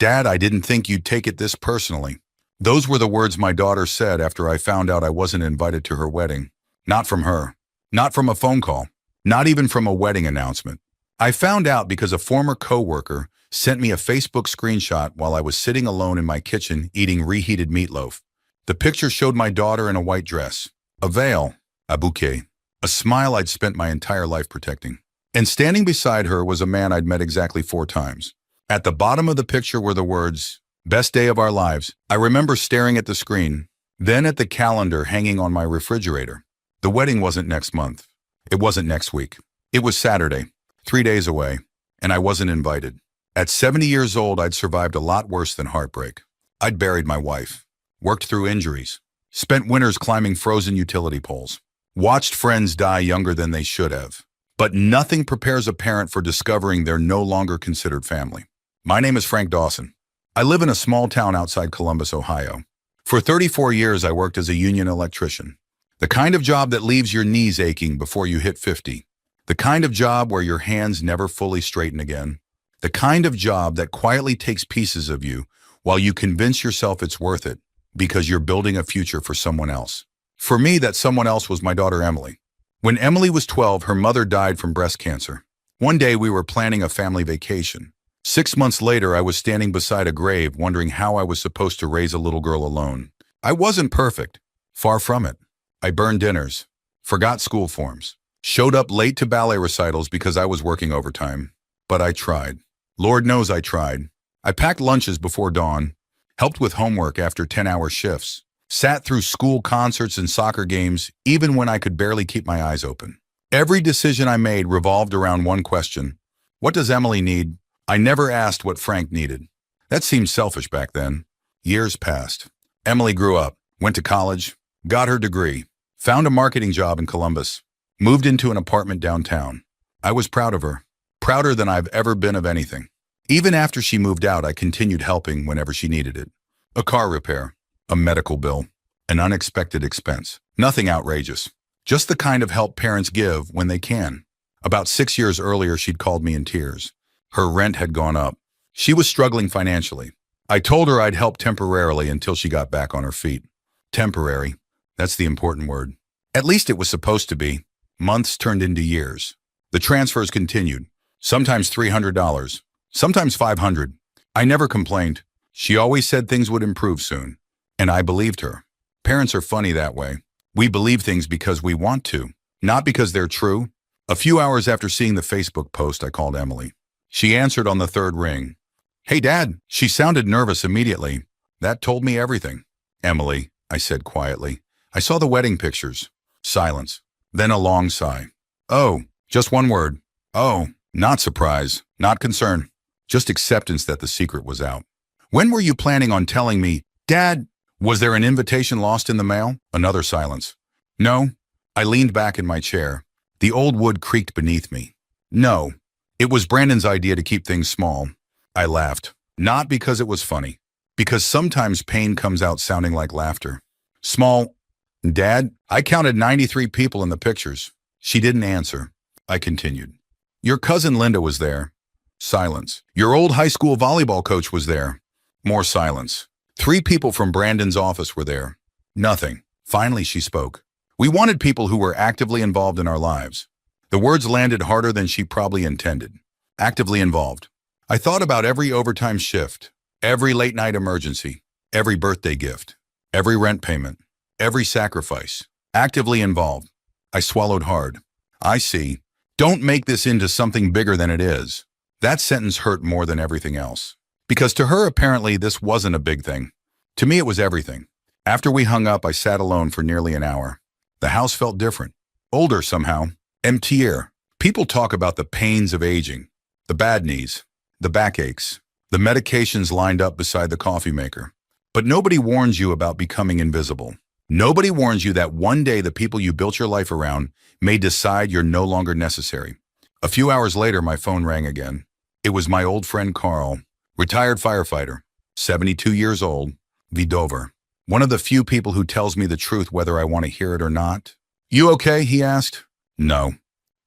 Dad, I didn't think you'd take it this personally. Those were the words my daughter said after I found out I wasn't invited to her wedding. Not from her. Not from a phone call. Not even from a wedding announcement. I found out because a former coworker sent me a Facebook screenshot while I was sitting alone in my kitchen eating reheated meatloaf. The picture showed my daughter in a white dress, a veil, a bouquet, a smile I'd spent my entire life protecting. And standing beside her was a man I'd met exactly 4 times. At the bottom of the picture were the words, "Best day of our lives." I remember staring at the screen, then at the calendar hanging on my refrigerator. The wedding wasn't next month. It wasn't next week. It was Saturday, 3 days away, and I wasn't invited. At 70 years old, I'd survived a lot worse than heartbreak. I'd buried my wife, worked through injuries, spent winters climbing frozen utility poles, watched friends die younger than they should have. But nothing prepares a parent for discovering they're no longer considered family. My name is Frank Dawson. I live in a small town outside Columbus, Ohio. For 34 years, I worked as a union electrician. The kind of job that leaves your knees aching before you hit 50. The kind of job where your hands never fully straighten again. The kind of job that quietly takes pieces of you while you convince yourself it's worth it because you're building a future for someone else. For me, that someone else was my daughter Emily. When Emily was 12, her mother died from breast cancer. One day we were planning a family vacation. 6 months later, I was standing beside a grave wondering how I was supposed to raise a little girl alone. I wasn't perfect. Far from it. I burned dinners, forgot school forms, showed up late to ballet recitals because I was working overtime. But I tried. Lord knows I tried. I packed lunches before dawn, helped with homework after 10-hour shifts, sat through school concerts and soccer games even when I could barely keep my eyes open. Every decision I made revolved around one question. What does Emily need? I never asked what Frank needed. That seemed selfish back then. Years passed. Emily grew up, went to college, got her degree, found a marketing job in Columbus, moved into an apartment downtown. I was proud of her, prouder than I've ever been of anything. Even after she moved out, I continued helping whenever she needed it. A car repair, a medical bill, an unexpected expense. Nothing outrageous, just the kind of help parents give when they can. About 6 years earlier, she'd called me in tears. Her rent had gone up. She was struggling financially. I told her I'd help temporarily until she got back on her feet. Temporary. That's the important word. At least it was supposed to be. Months turned into years. The transfers continued. Sometimes $300, sometimes $500. I never complained. She always said things would improve soon. And I believed her. Parents are funny that way. We believe things because we want to, not because they're true. A few hours after seeing the Facebook post, I called Emily. She answered on the 3rd ring. "Hey, Dad." She sounded nervous immediately. That told me everything. "Emily," I said quietly. "I saw the wedding pictures." Silence. Then a long sigh. "Oh," just one word. "Oh." Not surprise, not concern, just acceptance that the secret was out. "When were you planning on telling me?" "Dad." "Was there an invitation lost in the mail?" Another silence. "No." I leaned back in my chair. The old wood creaked beneath me. "No. It was Brandon's idea to keep things small." I laughed. Not because it was funny. Because sometimes pain comes out sounding like laughter. "Small." "Dad, I counted 93 people in the pictures." She didn't answer. I continued. "Your cousin Linda was there." Silence. "Your old high school volleyball coach was there." More silence. 3 people from Brandon's office were there. Nothing. Finally, she spoke. "We wanted people who were actively involved in our lives." The words landed harder than she probably intended. Actively involved. I thought about every overtime shift, every late-night emergency, every birthday gift, every rent payment, every sacrifice. Actively involved. I swallowed hard. "I see. Don't make this into something bigger than it is." That sentence hurt more than everything else. Because to her, apparently, this wasn't a big thing. To me, it was everything. After we hung up, I sat alone for nearly an hour. The house felt different. Older somehow. Emptier. People talk about the pains of aging. The bad knees. The backaches. The medications lined up beside the coffee maker. But nobody warns you about becoming invisible. Nobody warns you that one day the people you built your life around may decide you're no longer necessary. A few hours later, my phone rang again. It was my old friend Carl, retired firefighter, 72 years old, Vidover. One of the few people who tells me the truth whether I want to hear it or not. "You okay?" he asked. "No."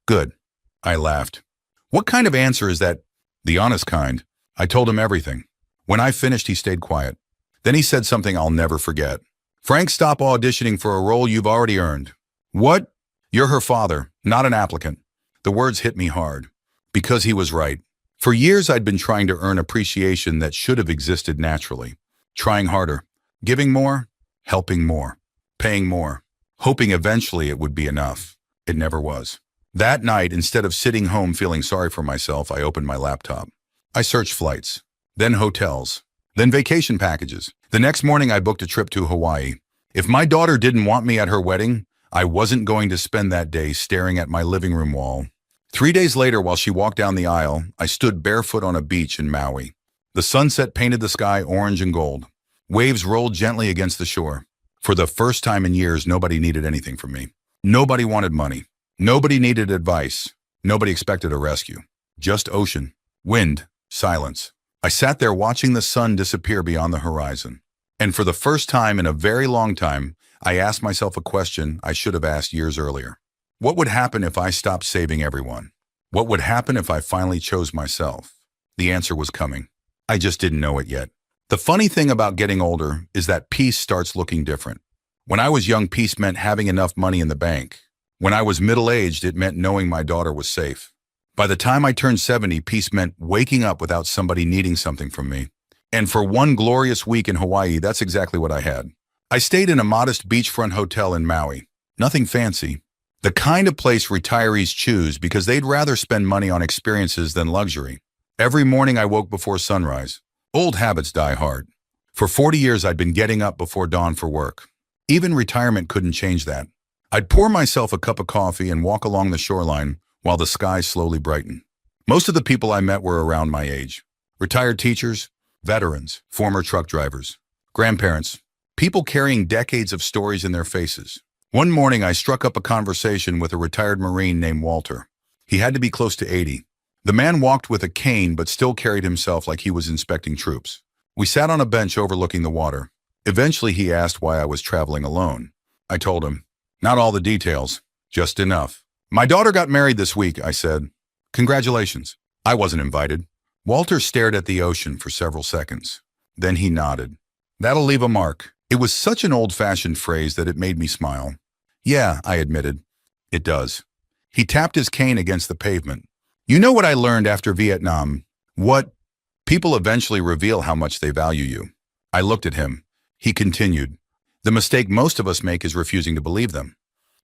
"Good." I laughed. "What kind of answer is that?" "The honest kind." I told him everything. When I finished, he stayed quiet. Then he said something I'll never forget. "Frank, stop auditioning for a role you've already earned." "What?" "You're her father, not an applicant." The words hit me hard. Because he was right. For years, I'd been trying to earn appreciation that should have existed naturally. Trying harder, giving more, helping more, paying more, hoping eventually it would be enough. It never was. That night, instead of sitting home feeling sorry for myself, I opened my laptop. I searched flights, then hotels, then vacation packages. The next morning, I booked a trip to Hawaii. If my daughter didn't want me at her wedding, I wasn't going to spend that day staring at my living room wall. 3 days later, while she walked down the aisle, I stood barefoot on a beach in Maui. The sunset painted the sky orange and gold. Waves rolled gently against the shore. For the first time in years, nobody needed anything from me. Nobody wanted money. Nobody needed advice. Nobody expected a rescue. Just ocean, wind, silence. I sat there watching the sun disappear beyond the horizon. And for the first time in a very long time, I asked myself a question I should have asked years earlier. What would happen if I stopped saving everyone? What would happen if I finally chose myself? The answer was coming. I just didn't know it yet. The funny thing about getting older is that peace starts looking different. When I was young, peace meant having enough money in the bank. When I was middle-aged, it meant knowing my daughter was safe. By the time I turned 70, peace meant waking up without somebody needing something from me. And for one glorious week in Hawaii, that's exactly what I had. I stayed in a modest beachfront hotel in Maui. Nothing fancy. The kind of place retirees choose because they'd rather spend money on experiences than luxury. Every morning I woke before sunrise. Old habits die hard. For 40 years I'd been getting up before dawn for work. Even retirement couldn't change that. I'd pour myself a cup of coffee and walk along the shoreline while the sky slowly brightened. Most of the people I met were around my age. Retired teachers, veterans, former truck drivers, grandparents, people carrying decades of stories in their faces. One morning, I struck up a conversation with a retired Marine named Walter. He had to be close to 80. The man walked with a cane but still carried himself like he was inspecting troops. We sat on a bench overlooking the water. Eventually, he asked why I was traveling alone. I told him, not all the details, just enough. "My daughter got married this week," I said. "Congratulations." I wasn't invited. Walter stared at the ocean for several seconds. Then he nodded. "That'll leave a mark." It was such an old-fashioned phrase that it made me smile. "Yeah," I admitted. "It does." He tapped his cane against the pavement. "You know what I learned after Vietnam? What? People eventually reveal how much they value you." I looked at him. He continued, "The mistake most of us make is refusing to believe them."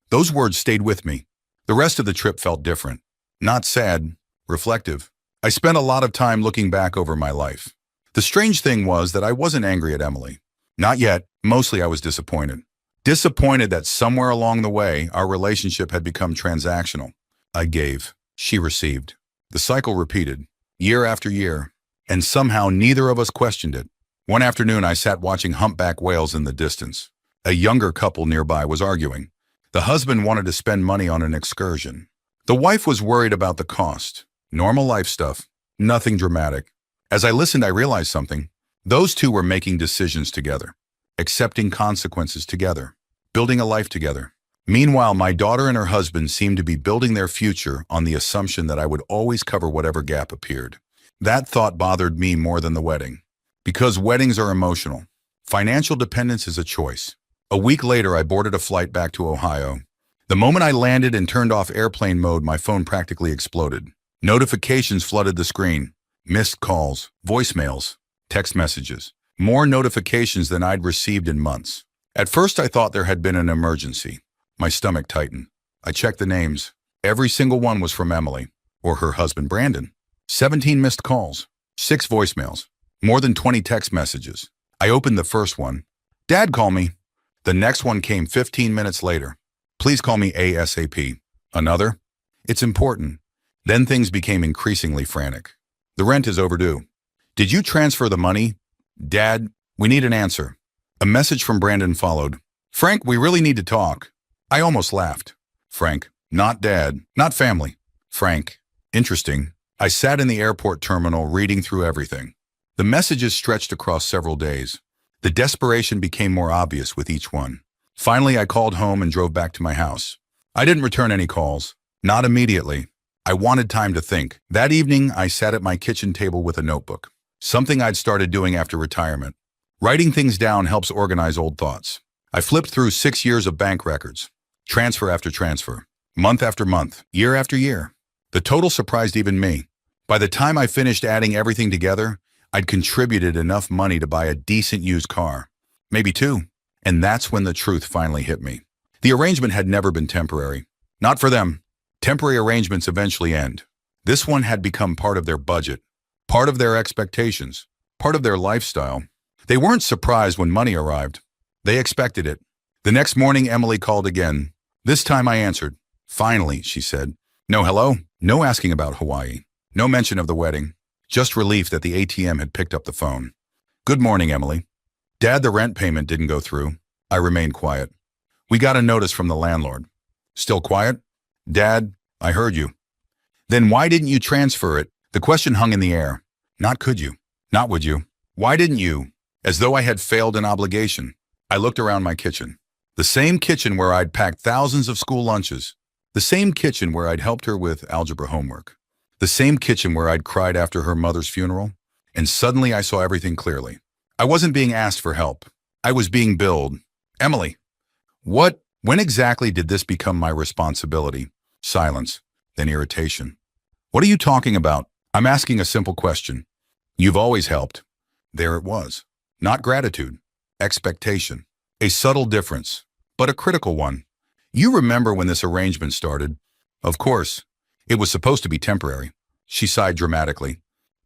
Those words stayed with me. The rest of the trip felt different. Not sad, reflective. I spent a lot of time looking back over my life. The strange thing was that I wasn't angry at Emily. Not yet. Mostly I was disappointed. Disappointed that somewhere along the way, our relationship had become transactional. I gave. She received. The cycle repeated, year after year, and somehow neither of us questioned it. One afternoon, I sat watching humpback whales in the distance. A younger couple nearby was arguing. The husband wanted to spend money on an excursion. The wife was worried about the cost. Normal life stuff. Nothing dramatic. As I listened, I realized something. Those two were making decisions together. Accepting consequences together, building a life together. Meanwhile, my daughter and her husband seemed to be building their future on the assumption that I would always cover whatever gap appeared. That thought bothered me more than the wedding. Because weddings are emotional. Financial dependence is a choice. A week later, I boarded a flight back to Ohio. The moment I landed and turned off airplane mode, my phone practically exploded. Notifications flooded the screen. Missed calls, voicemails, text messages. More notifications than I'd received in months. At first, I thought there had been an emergency. My stomach tightened. I checked the names. Every single one was from Emily, or her husband Brandon. 17 missed calls, 6 voicemails, more than 20 text messages. I opened the first one. "Dad, call me." The next one came 15 minutes later. "Please call me ASAP." Another. "It's important." Then things became increasingly frantic. "The rent is overdue." "Did you transfer the money?" "Dad, we need an answer." A message from Brandon followed. "Frank, we really need to talk." I almost laughed. Frank, not Dad, not family. Frank. Interesting. I sat in the airport terminal reading through everything. The messages stretched across several days. The desperation became more obvious with each one. Finally, I called home and drove back to my house. I didn't return any calls. Not immediately. I wanted time to think. That evening, I sat at my kitchen table with a notebook. something I'd started doing after retirement. Writing things down helps organize old thoughts. I flipped through 6 years of bank records, transfer after transfer, month after month, year after year. The total surprised even me. By the time I finished adding everything together, I'd contributed enough money to buy a decent used car, maybe two. And that's when the truth finally hit me. The arrangement had never been temporary. Not for them. Temporary arrangements eventually end. This one had become part of their budget, part of their expectations, part of their lifestyle. They weren't surprised when money arrived. They expected it. The next morning, Emily called again. This time I answered. Finally, she said. No hello, no asking about Hawaii, no mention of the wedding, just relief that the ATM had picked up the phone. Good morning, Emily. Dad, the rent payment didn't go through. I remained quiet. We got a notice from the landlord. Still quiet? Dad, I heard you. Then why didn't you transfer it? The question hung in the air. Not could you. Not would you. Why didn't you? As though I had failed an obligation. I looked around my kitchen. The same kitchen where I'd packed thousands of school lunches. The same kitchen where I'd helped her with algebra homework. The same kitchen where I'd cried after her mother's funeral. And suddenly I saw everything clearly. I wasn't being asked for help. I was being billed. Emily, when exactly did this become my responsibility? Silence, then irritation. What are you talking about? I'm asking a simple question. You've always helped. There it was. Not gratitude, expectation. A subtle difference, but a critical one. You remember when this arrangement started? Of course. It was supposed to be temporary. She sighed dramatically.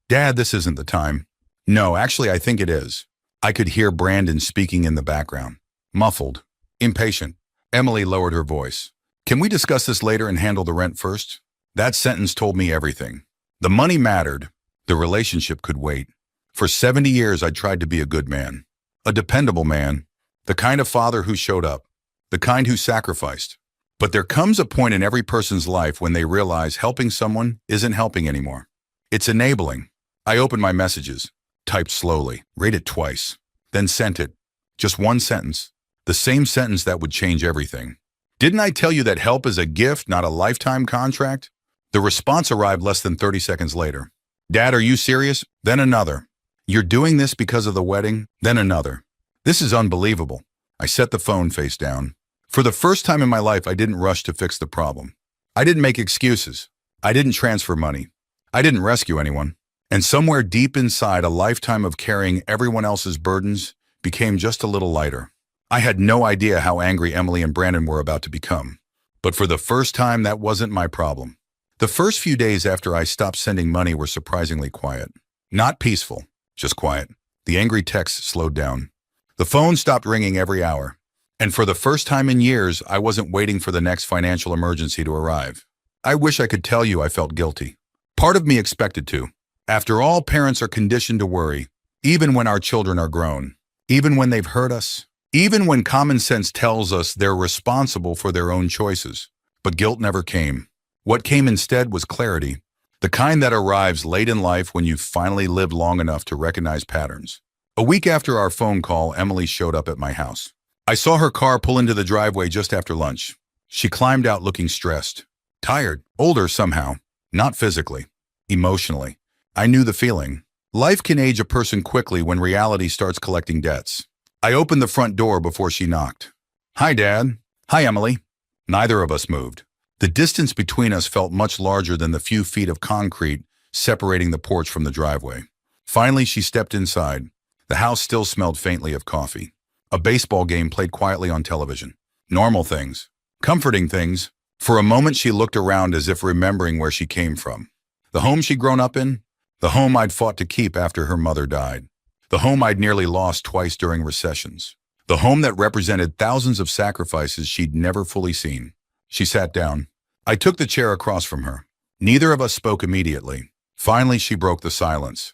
Dad, this isn't the time. No, actually, I think it is. I could hear Brandon speaking in the background. Muffled, impatient. Emily lowered her voice. Can we discuss this later and handle the rent first? That sentence told me everything. The money mattered. The relationship could wait. For 70 years, I tried to be a good man. A dependable man. The kind of father who showed up. The kind who sacrificed. But there comes a point in every person's life when they realize helping someone isn't helping anymore. It's enabling. I opened my messages, typed slowly, read it twice, then sent it. Just one sentence. The same sentence that would change everything. Didn't I tell you that help is a gift, not a lifetime contract? The response arrived less than 30 seconds later. Dad, are you serious? Then another. You're doing this because of the wedding? Then another. This is unbelievable. I set the phone face down. For the first time in my life, I didn't rush to fix the problem. I didn't make excuses. I didn't transfer money. I didn't rescue anyone. And somewhere deep inside, a lifetime of carrying everyone else's burdens became just a little lighter. I had no idea how angry Emily and Brandon were about to become. But for the first time, that wasn't my problem. The first few days after I stopped sending money were surprisingly quiet. Not peaceful, just quiet. The angry texts slowed down. The phone stopped ringing every hour. And for the first time in years, I wasn't waiting for the next financial emergency to arrive. I wish I could tell you I felt guilty. Part of me expected to. After all, parents are conditioned to worry, even when our children are grown, even when they've hurt us, even when common sense tells us they're responsible for their own choices. But guilt never came. What came instead was clarity, the kind that arrives late in life when you've finally lived long enough to recognize patterns. A week after our phone call, Emily showed up at my house. I saw her car pull into the driveway just after lunch. She climbed out looking stressed, tired, older somehow, not physically, emotionally. I knew the feeling. Life can age a person quickly when reality starts collecting debts. I opened the front door before she knocked. Hi, Dad. Hi, Emily. Neither of us moved. The distance between us felt much larger than the few feet of concrete separating the porch from the driveway. Finally, she stepped inside. The house still smelled faintly of coffee. A baseball game played quietly on television. Normal things. Comforting things. For a moment, she looked around as if remembering where she came from. The home she'd grown up in. The home I'd fought to keep after her mother died. The home I'd nearly lost twice during recessions. The home that represented thousands of sacrifices she'd never fully seen. She sat down. I took the chair across from her. Neither of us spoke immediately. Finally, she broke the silence.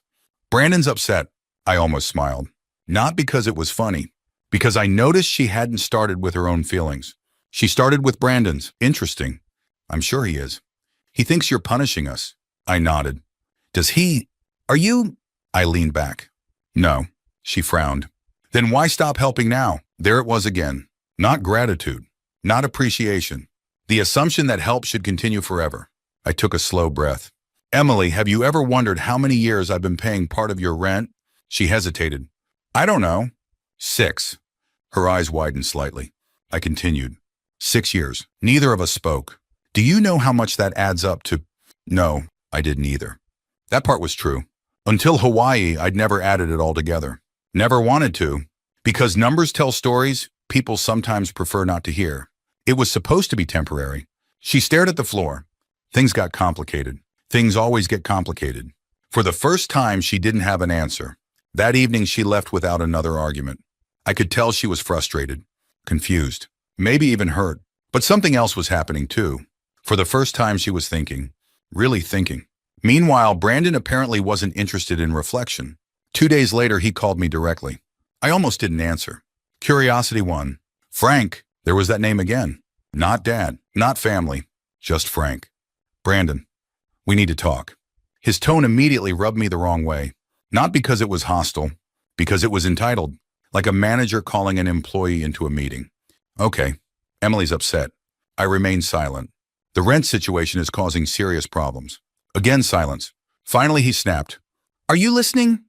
Brandon's upset. I almost smiled. Not because it was funny. Because I noticed she hadn't started with her own feelings. She started with Brandon's. Interesting. I'm sure he is. He thinks you're punishing us. I nodded. Does he? Are you? I leaned back. No. She frowned. Then why stop helping now? There it was again. Not gratitude. Not appreciation. The assumption that help should continue forever. I took a slow breath. Emily, have you ever wondered how many years I've been paying part of your rent? She hesitated. I don't know. 6. Her eyes widened slightly. I continued. 6 years. Neither of us spoke. Do you know how much that adds up to? No, I didn't either. That part was true. Until Hawaii, I'd never added it all together. Never wanted to. Because numbers tell stories people sometimes prefer not to hear. It was supposed to be temporary. She stared at the floor. Things got complicated. Things always get complicated. For the first time, she didn't have an answer. That evening, she left without another argument. I could tell she was frustrated, confused, maybe even hurt. But something else was happening too. For the first time, she was thinking. Really thinking. Meanwhile, Brandon apparently wasn't interested in reflection. 2 days later, he called me directly. I almost didn't answer. Curiosity won. Frank, there was that name again. Not Dad, not family, just Frank. Brandon, we need to talk. His tone immediately rubbed me the wrong way. Not because it was hostile, because it was entitled, like a manager calling an employee into a meeting. Okay, Emily's upset. I remained silent. The rent situation is causing serious problems. Again, silence. Finally, he snapped. Are you listening?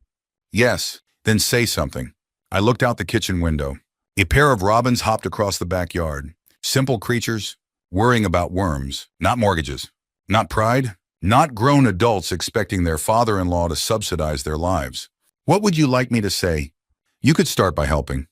Yes, then say something. I looked out the kitchen window. A pair of robins hopped across the backyard. Simple creatures, worrying about worms, not mortgages. Not pride, not grown adults expecting their father-in-law to subsidize their lives. What would you like me to say? You could start by helping.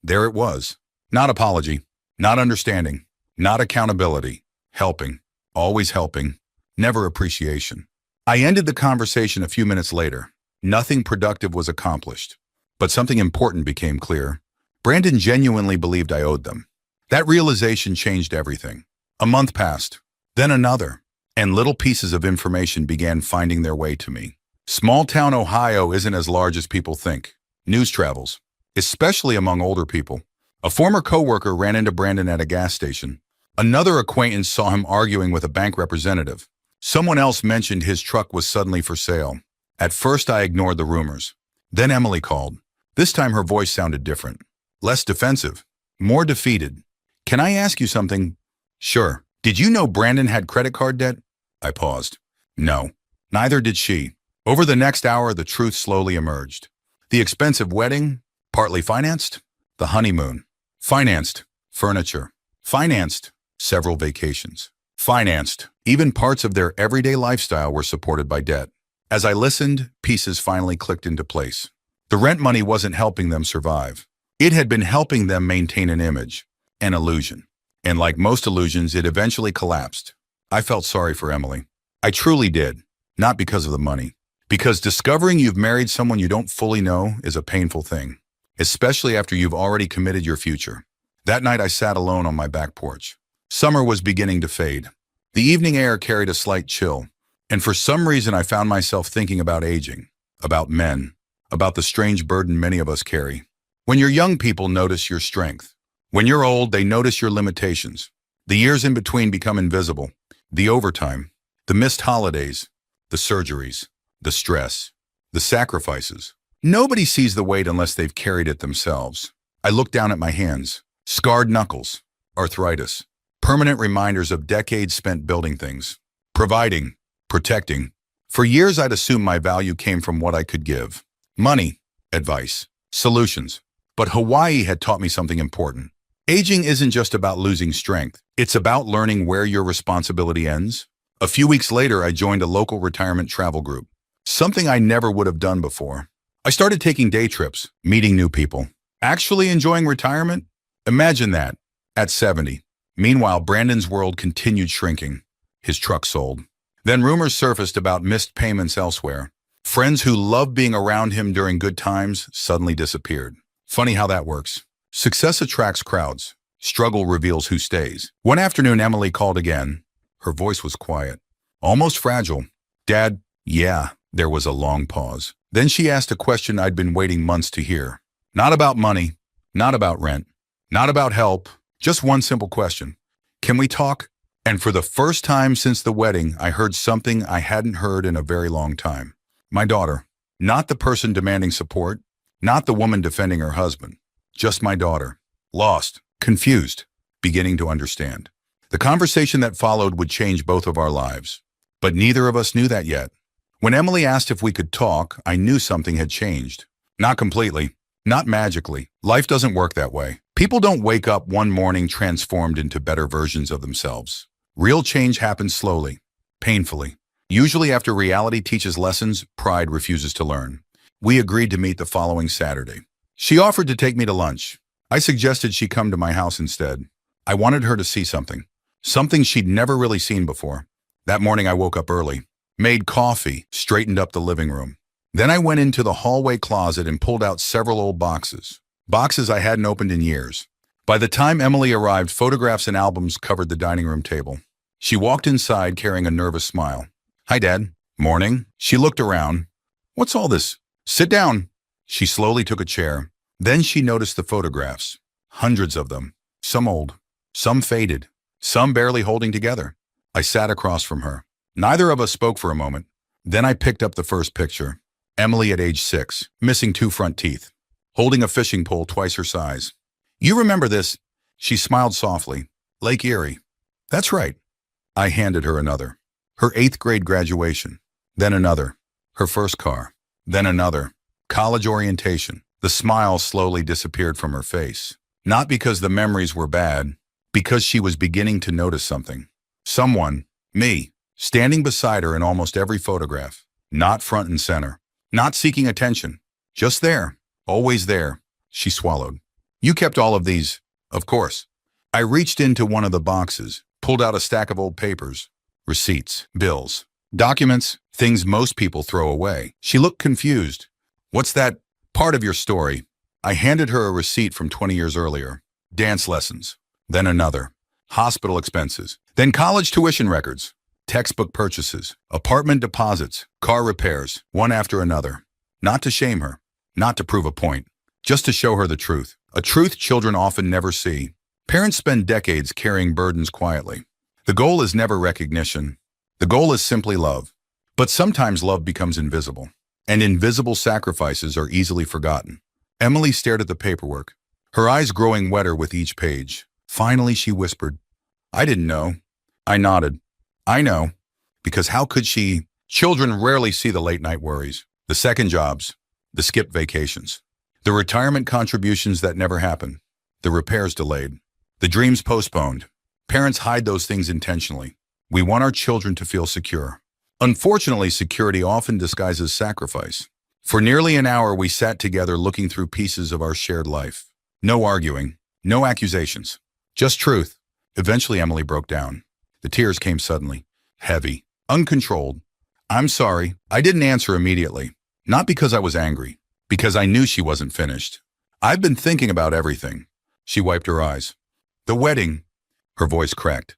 There it was. Not apology, not understanding, not accountability. Helping, always helping, never appreciation. I ended the conversation a few minutes later. Nothing productive was accomplished, but something important became clear. Brandon genuinely believed I owed them. That realization changed everything. A month passed, then another, and little pieces of information began finding their way to me. Small-town Ohio isn't as large as people think. News travels, especially among older people. A former coworker ran into Brandon at a gas station. Another acquaintance saw him arguing with a bank representative. Someone else mentioned his truck was suddenly for sale. At first, I ignored the rumors. Then Emily called. This time her voice sounded different. Less defensive. More defeated. Can I ask you something? Sure. Did you know Brandon had credit card debt? I paused. No. Neither did she. Over the next hour, the truth slowly emerged. The expensive wedding, partly financed. The honeymoon, financed. Furniture, financed. Several vacations, financed. Even parts of their everyday lifestyle were supported by debt. As I listened, pieces finally clicked into place. The rent money wasn't helping them survive. It had been helping them maintain an image, an illusion. And like most illusions, it eventually collapsed. I felt sorry for Emily. I truly did. Not because of the money. Because discovering you've married someone you don't fully know is a painful thing, especially after you've already committed your future. That night I sat alone on my back porch. Summer was beginning to fade. The evening air carried a slight chill, and for some reason I found myself thinking about aging, about men, about the strange burden many of us carry. When you're young, people notice your strength. When you're old, they notice your limitations. The years in between become invisible. The overtime, the missed holidays, the surgeries, the stress, the sacrifices. Nobody sees the weight unless they've carried it themselves. I looked down at my hands. Scarred knuckles, arthritis, permanent reminders of decades spent building things, providing, protecting. For years, I'd assumed my value came from what I could give. Money, advice, solutions. But Hawaii had taught me something important. Aging isn't just about losing strength. It's about learning where your responsibility ends. A few weeks later, I joined a local retirement travel group, something I never would have done before. I started taking day trips, meeting new people. Actually enjoying retirement? Imagine that, at 70. Meanwhile, Brandon's world continued shrinking. His truck sold. Then rumors surfaced about missed payments elsewhere. Friends who loved being around him during good times suddenly disappeared. Funny how that works. Success attracts crowds. Struggle reveals who stays. One afternoon, Emily called again. Her voice was quiet, almost fragile. Dad, yeah. There was a long pause. Then she asked a question I'd been waiting months to hear. Not about money, not about rent, not about help, just one simple question. Can we talk? And for the first time since the wedding, I heard something I hadn't heard in a very long time. My daughter, not the person demanding support, not the woman defending her husband, just my daughter. Lost, confused, beginning to understand. The conversation that followed would change both of our lives. But neither of us knew that yet. When Emily asked if we could talk, I knew something had changed. Not completely. Not magically. Life doesn't work that way. People don't wake up one morning transformed into better versions of themselves. Real change happens slowly, painfully. Usually after reality teaches lessons, pride refuses to learn. We agreed to meet the following Saturday. She offered to take me to lunch. I suggested she come to my house instead. I wanted her to see something. Something she'd never really seen before. That morning I woke up early, made coffee, straightened up the living room. Then I went into the hallway closet and pulled out several old boxes. Boxes I hadn't opened in years. By the time Emily arrived, photographs and albums covered the dining room table. She walked inside carrying a nervous smile. "Hi, Dad." "Morning." She looked around. "What's all this?" "Sit down." She slowly took a chair. Then she noticed the photographs. Hundreds of them. Some old. Some faded. Some barely holding together. I sat across from her. Neither of us spoke for a moment. Then I picked up the first picture. Emily at age 6, missing 2 front teeth, holding a fishing pole twice her size. "You remember this?" She smiled softly. "Lake Erie." "That's right." I handed her another. Her 8th grade graduation. Then another. Her first car. Then another. College orientation. The smile slowly disappeared from her face. Not because the memories were bad, because she was beginning to notice something. Someone, me, standing beside her in almost every photograph. Not front and center. Not seeking attention. Just there. Always there. She swallowed. "You kept all of these?" "Of course." I reached into one of the boxes, pulled out a stack of old papers. Receipts, bills, documents, things most people throw away. She looked confused. "What's that part of your story?" I handed her a receipt from 20 years earlier. Dance lessons. Then another. Hospital expenses. Then college tuition records. Textbook purchases. Apartment deposits. Car repairs. One after another. Not to shame her. Not to prove a point. Just to show her the truth. A truth children often never see. Parents spend decades carrying burdens quietly. The goal is never recognition. The goal is simply love. But sometimes love becomes invisible. And invisible sacrifices are easily forgotten. Emily stared at the paperwork, her eyes growing wetter with each page. Finally, she whispered, "I didn't know." I nodded. "I know." Because how could she? Children rarely see the late-night worries, the second jobs, the skipped vacations, the retirement contributions that never happen, the repairs delayed, the dreams postponed. Parents hide those things intentionally. We want our children to feel secure. Unfortunately, security often disguises sacrifice. For nearly an hour, we sat together looking through pieces of our shared life. No arguing, no accusations, just truth. Eventually, Emily broke down. The tears came suddenly, heavy, uncontrolled. "I'm sorry." I didn't answer immediately. Not because I was angry, because I knew she wasn't finished. "I've been thinking about everything." She wiped her eyes. "The wedding." Her voice cracked.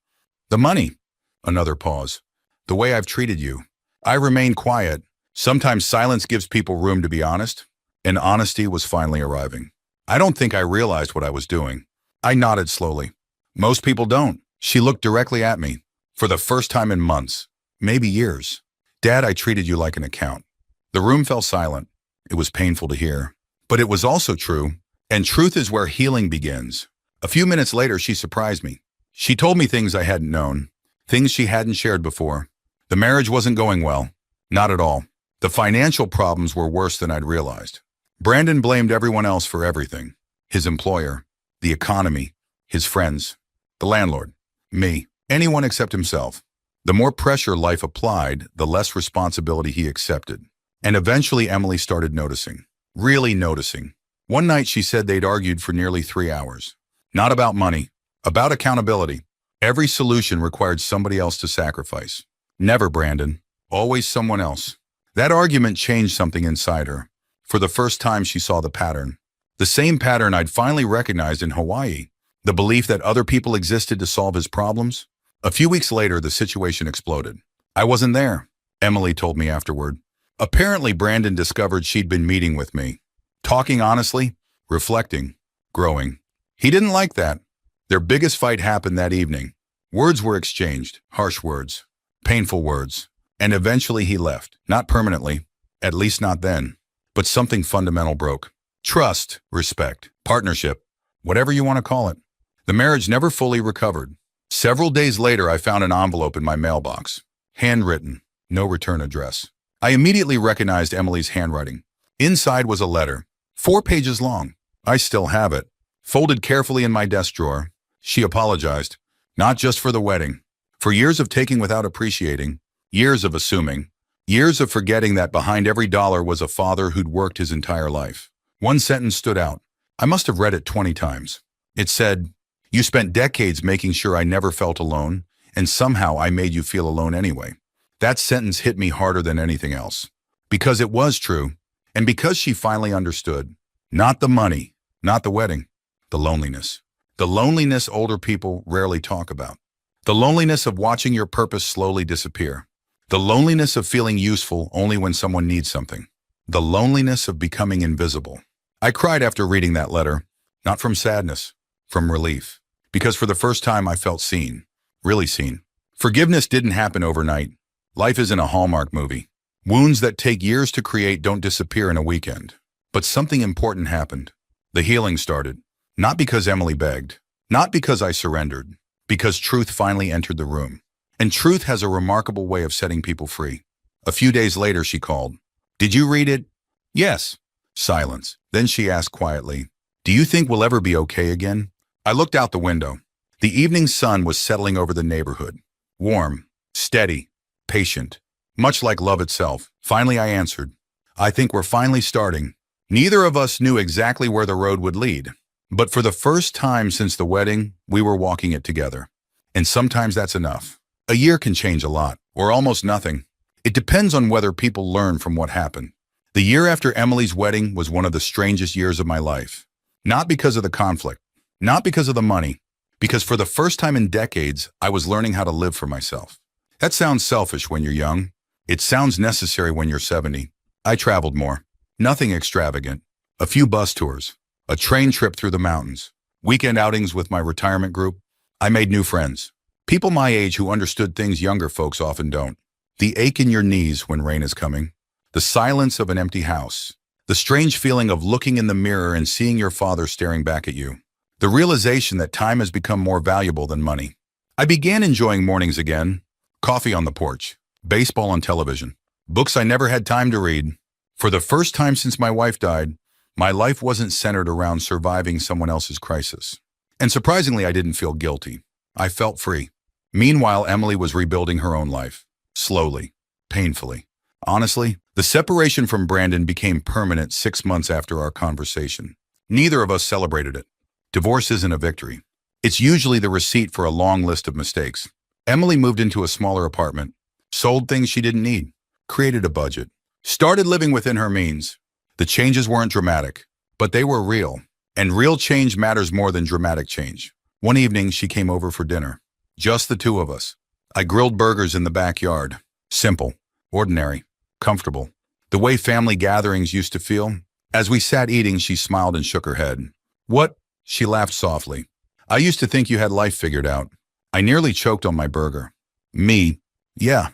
"The money." Another pause. "The way I've treated you." I remained quiet. Sometimes silence gives people room to be honest, and honesty was finally arriving. I don't think I realized what I was doing. I nodded slowly. "Most people don't." She looked directly at me. "For the first time in months, maybe years." "Dad, I treated you like an account." The room fell silent. It was painful to hear. But it was also true, and truth is where healing begins. A few minutes later, she surprised me. She told me things I hadn't known, things she hadn't shared before. The marriage wasn't going well. Not at all. The financial problems were worse than I'd realized. Brandon blamed everyone else for everything. His employer, the economy, his friends, the landlord, me, anyone except himself. The more pressure life applied, the less responsibility he accepted. And eventually Emily started noticing. Really noticing. One night she said they'd argued for nearly 3 hours. Not about money, about accountability. Every solution required somebody else to sacrifice. Never Brandon, always someone else. That argument changed something inside her. For the first time she saw the pattern. The same pattern I'd finally recognized in Hawaii. The belief that other people existed to solve his problems. A few weeks later, the situation exploded. I wasn't there, Emily told me afterward. Apparently, Brandon discovered she'd been meeting with me. Talking honestly, reflecting, growing. He didn't like that. Their biggest fight happened that evening. Words were exchanged, harsh words, painful words. And eventually he left. Not permanently, at least not then. But something fundamental broke. Trust, respect, partnership, whatever you want to call it. The marriage never fully recovered. Several days later, I found an envelope in my mailbox. Handwritten, no return address. I immediately recognized Emily's handwriting. Inside was a letter, 4 pages long. I still have it, folded carefully in my desk drawer. She apologized, not just for the wedding, for years of taking without appreciating, years of assuming, years of forgetting that behind every dollar was a father who'd worked his entire life. One sentence stood out. I must have read it 20 times. It said, "You spent decades making sure I never felt alone, and somehow I made you feel alone anyway." That sentence hit me harder than anything else. Because it was true, and because she finally understood. Not the money, not the wedding, the loneliness. The loneliness older people rarely talk about. The loneliness of watching your purpose slowly disappear. The loneliness of feeling useful only when someone needs something. The loneliness of becoming invisible. I cried after reading that letter, not from sadness, from relief. Because for the first time I felt seen, really seen. Forgiveness didn't happen overnight. Life isn't a Hallmark movie. Wounds that take years to create don't disappear in a weekend. But something important happened. The healing started. Not because Emily begged. Not because I surrendered. Because truth finally entered the room. And truth has a remarkable way of setting people free. A few days later, she called. "Did you read it?" "Yes." Silence. Then she asked quietly, "Do you think we'll ever be okay again?" I looked out the window. The evening sun was settling over the neighborhood. Warm, steady, patient, much like love itself. Finally, I answered, "I think we're finally starting." Neither of us knew exactly where the road would lead. But for the first time since the wedding, we were walking it together. And sometimes that's enough. A year can change a lot, or almost nothing. It depends on whether people learn from what happened. The year after Emily's wedding was one of the strangest years of my life. Not because of the conflict, not because of the money, because for the first time in decades, I was learning how to live for myself. That sounds selfish when you're young. It sounds necessary when you're 70. I traveled more. Nothing extravagant. A few bus tours. A train trip through the mountains. Weekend outings with my retirement group. I made new friends. People my age who understood things younger folks often don't. The ache in your knees when rain is coming. The silence of an empty house. The strange feeling of looking in the mirror and seeing your father staring back at you. The realization that time has become more valuable than money. I began enjoying mornings again. Coffee on the porch. Baseball on television. Books I never had time to read. For the first time since my wife died, my life wasn't centered around surviving someone else's crisis. And surprisingly, I didn't feel guilty. I felt free. Meanwhile, Emily was rebuilding her own life. Slowly. Painfully. Honestly, the separation from Brandon became permanent 6 months after our conversation. Neither of us celebrated it. Divorce isn't a victory. It's usually the receipt for a long list of mistakes. Emily moved into a smaller apartment, sold things she didn't need, created a budget, started living within her means. The changes weren't dramatic, but they were real. And real change matters more than dramatic change. One evening, she came over for dinner. Just the two of us. I grilled burgers in the backyard. Simple, ordinary, comfortable. The way family gatherings used to feel. As we sat eating, she smiled and shook her head. "What?" She laughed softly. "I used to think you had life figured out." I nearly choked on my burger. "Me? Yeah."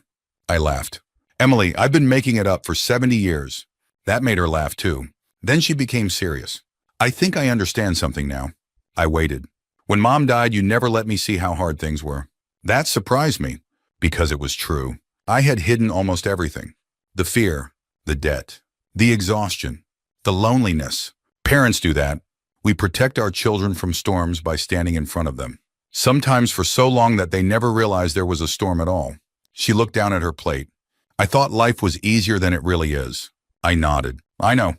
I laughed. "Emily, I've been making it up for 70 years. That made her laugh too. Then she became serious. "I think I understand something now." I waited. "When Mom died, you never let me see how hard things were." That surprised me, because it was true. I had hidden almost everything. The fear, the debt, the exhaustion, the loneliness. Parents do that. We protect our children from storms by standing in front of them. Sometimes for so long that they never realized there was a storm at all. She looked down at her plate. "I thought life was easier than it really is." I nodded. "I know.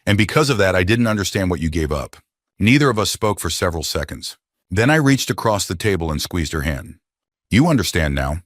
And because of that, I didn't understand what you gave up." Neither of us spoke for several seconds. Then I reached across the table and squeezed her hand. "You understand now."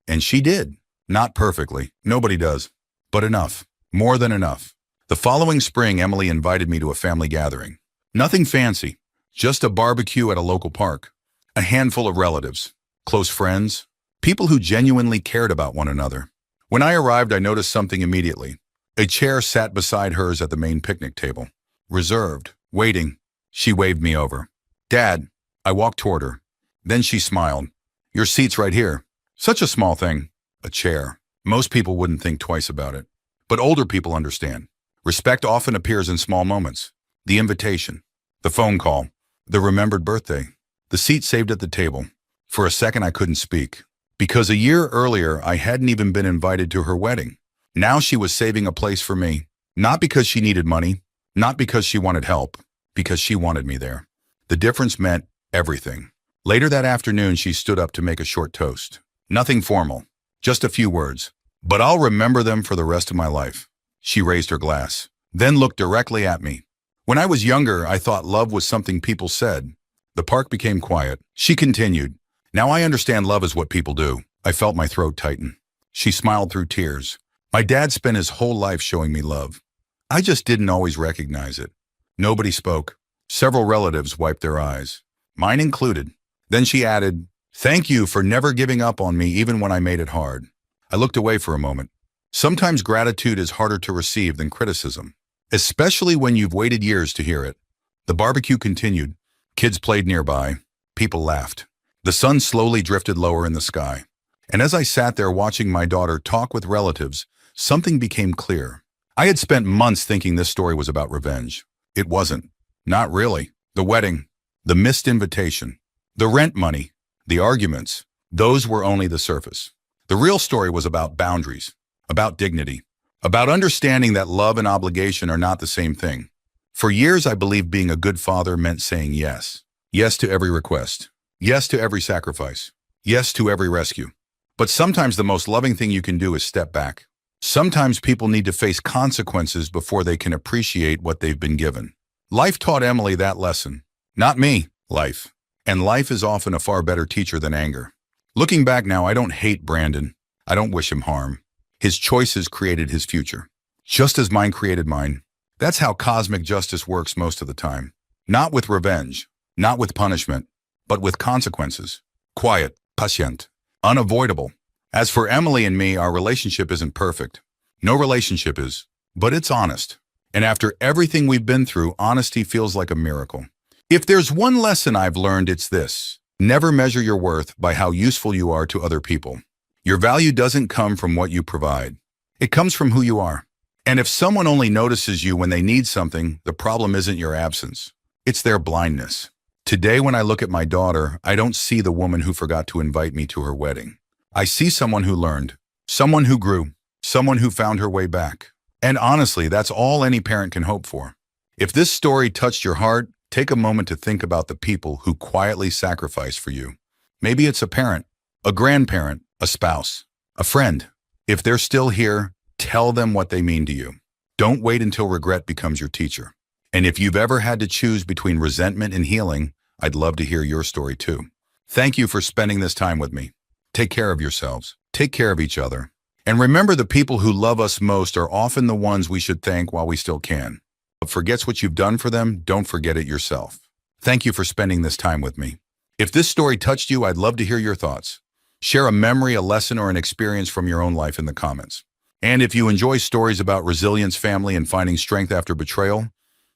And she did. Not perfectly. Nobody does. But enough. More than enough. The following spring, Emily invited me to a family gathering. Nothing fancy. Just a barbecue at a local park. A handful of relatives. Close friends. People who genuinely cared about one another. When I arrived, I noticed something immediately. A chair sat beside hers at the main picnic table. Reserved. Waiting. She waved me over. "Dad." I walked toward her. Then she smiled. "Your seat's right here." Such a small thing. A chair. Most people wouldn't think twice about it. But older people understand. Respect often appears in small moments. The invitation. The phone call. The remembered birthday. The seat saved at the table. For a second, I couldn't speak. Because a year earlier, I hadn't even been invited to her wedding. Now she was saving a place for me. Not because she needed money, not because she wanted help, because she wanted me there. The difference meant everything. Later that afternoon, she stood up to make a short toast. Nothing formal, just a few words. But I'll remember them for the rest of my life. She raised her glass, then looked directly at me. When I was younger, I thought love was something people said. The park became quiet. She continued, "Now I understand love is what people do." I felt my throat tighten. She smiled through tears. My dad spent his whole life showing me love. I just didn't always recognize it. Nobody spoke. Several relatives wiped their eyes, mine included. Then she added, "Thank you for never giving up on me even when I made it hard." I looked away for a moment. Sometimes gratitude is harder to receive than criticism, especially when you've waited years to hear it. The barbecue continued. Kids played nearby. People laughed. The sun slowly drifted lower in the sky. And as I sat there watching my daughter talk with relatives, something became clear. I had spent months thinking this story was about revenge. It wasn't. Not really. The wedding, the missed invitation, the rent money, the arguments, those were only the surface. The real story was about boundaries, about dignity, about understanding that love and obligation are not the same thing. For years, I believed being a good father meant saying yes. Yes to every request. Yes to every sacrifice. Yes to every rescue. But sometimes the most loving thing you can do is step back. Sometimes people need to face consequences before they can appreciate what they've been given. Life taught Emily that lesson. Not me, life. And life is often a far better teacher than anger. Looking back now, I don't hate Brandon. I don't wish him harm. His choices created his future, just as mine created mine. That's how cosmic justice works most of the time. Not with revenge, not with punishment, but with consequences. Quiet, patient, unavoidable. As for Emily and me, our relationship isn't perfect. No relationship is, but it's honest. And after everything we've been through, honesty feels like a miracle. If there's one lesson I've learned, it's this. Never measure your worth by how useful you are to other people. Your value doesn't come from what you provide. It comes from who you are. And if someone only notices you when they need something, the problem isn't your absence. It's their blindness. Today, when I look at my daughter, I don't see the woman who forgot to invite me to her wedding. I see someone who learned, someone who grew, someone who found her way back. And honestly, that's all any parent can hope for. If this story touched your heart, take a moment to think about the people who quietly sacrifice for you. Maybe it's a parent, a grandparent, a spouse, a friend. If they're still here, tell them what they mean to you. Don't wait until regret becomes your teacher. And if you've ever had to choose between resentment and healing, I'd love to hear your story too. Thank you for spending this time with me. Take care of yourselves. Take care of each other. And remember, the people who love us most are often the ones we should thank while we still can. But forgets what you've done for them, don't forget it yourself. Thank you for spending this time with me. If this story touched you, I'd love to hear your thoughts. Share a memory, a lesson, or an experience from your own life in the comments. And if you enjoy stories about resilience, family, and finding strength after betrayal,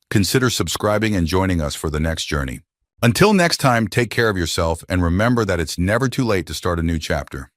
consider subscribing and joining us for the next journey. Until next time, take care of yourself and remember that it's never too late to start a new chapter.